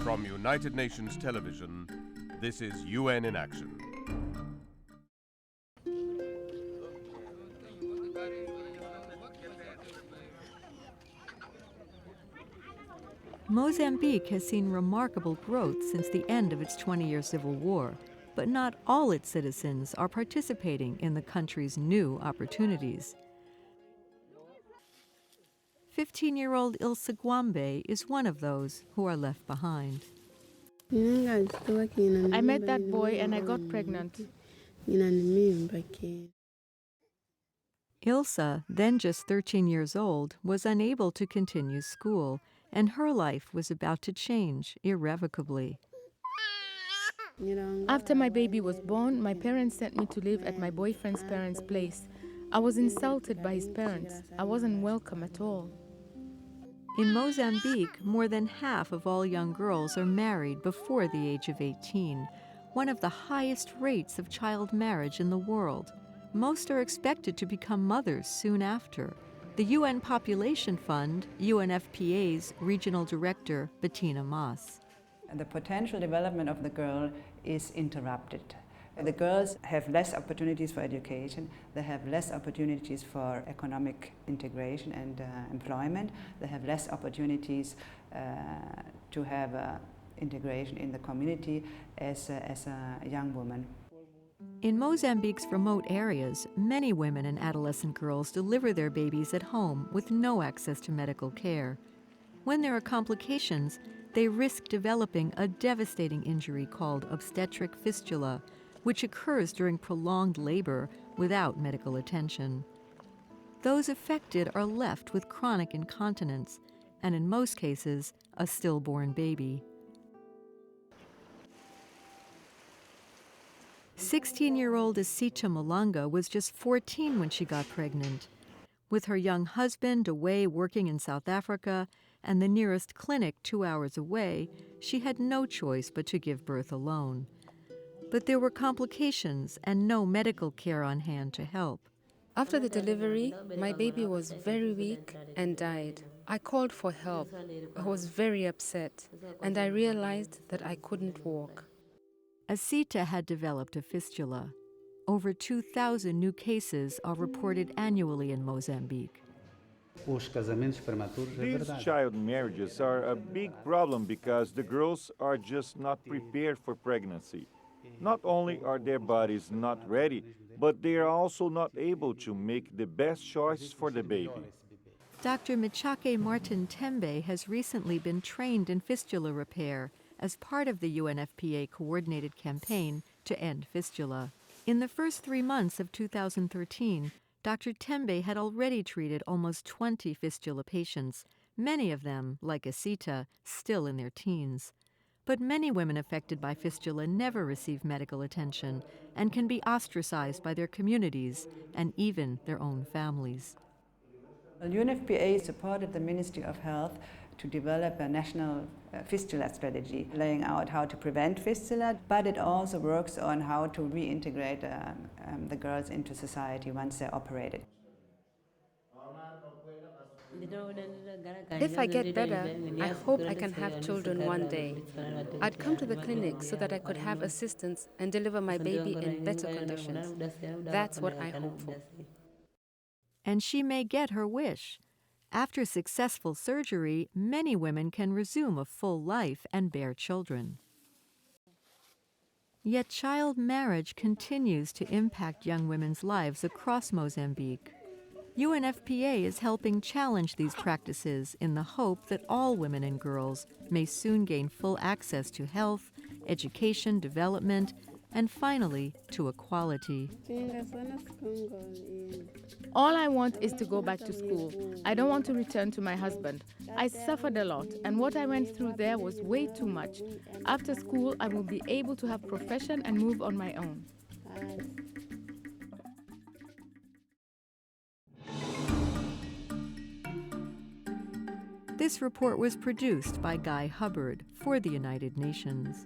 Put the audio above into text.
From United Nations Television, this is UN in Action. Mozambique has seen remarkable growth since the end of its 20-year civil war, but not all its citizens are participating in the country's new opportunities. 15-year-old Ilse Gwambe is one of those who are left behind. I met that boy and I got pregnant. Ilse, then just 13 years old, was unable to continue school, and her life was about to change irrevocably. After my baby was born, my parents sent me to live at my boyfriend's parents' place. I was insulted by his parents. I wasn't welcome at all. In Mozambique, more than half of all young girls are married before the age of 18, one of the highest rates of child marriage in the world. Most are expected to become mothers soon after. The UN Population Fund, UNFPA's regional director, Bettina Maas. The potential development of the girl is interrupted. The girls have less opportunities for education, they have less opportunities for economic integration and employment, they have less opportunities to have integration in the community as a young woman. In Mozambique's remote areas, many women and adolescent girls deliver their babies at home with no access to medical care. When there are complications, they risk developing a devastating injury called obstetric fistula, which occurs during prolonged labor without medical attention. Those affected are left with chronic incontinence, and in most cases, a stillborn baby. 16-year-old Asita Malanga was just 14 when she got pregnant. With her young husband away working in South Africa and the nearest clinic 2 hours away, she had no choice but to give birth alone. But there were complications and no medical care on hand to help. After the delivery, my baby was very weak and died. I called for help. I was very upset, and I realized that I couldn't walk. Asita had developed a fistula. Over 2,000 new cases are reported annually in Mozambique. These child marriages are a big problem because the girls are just not prepared for pregnancy. Not only are their bodies not ready, but they are also not able to make the best choices for the baby. Dr. Michake Martin Tembe has recently been trained in fistula repair as part of the UNFPA coordinated campaign to end fistula. In the first 3 months of 2013, Dr. Tembe had already treated almost 20 fistula patients, many of them, like Asita, still in their teens. But many women affected by fistula never receive medical attention and can be ostracized by their communities and even their own families. UNFPA supported the Ministry of Health to develop a national fistula strategy, laying out how to prevent fistula, but it also works on how to reintegrate the girls into society once they're operated. If I get better, I hope I can have children one day. I'd come to the clinic so that I could have assistance and deliver my baby in better conditions. That's what I hope for. And she may get her wish. After successful surgery, many women can resume a full life and bear children. Yet child marriage continues to impact young women's lives across Mozambique. UNFPA is helping challenge these practices in the hope that all women and girls may soon gain full access to health, education, development, and finally to equality. All I want is to go back to school. I don't want to return to my husband. I suffered a lot, and what I went through there was way too much. After school, I will be able to have a profession and move on my own. This report was produced by Guy Hubbard for the United Nations.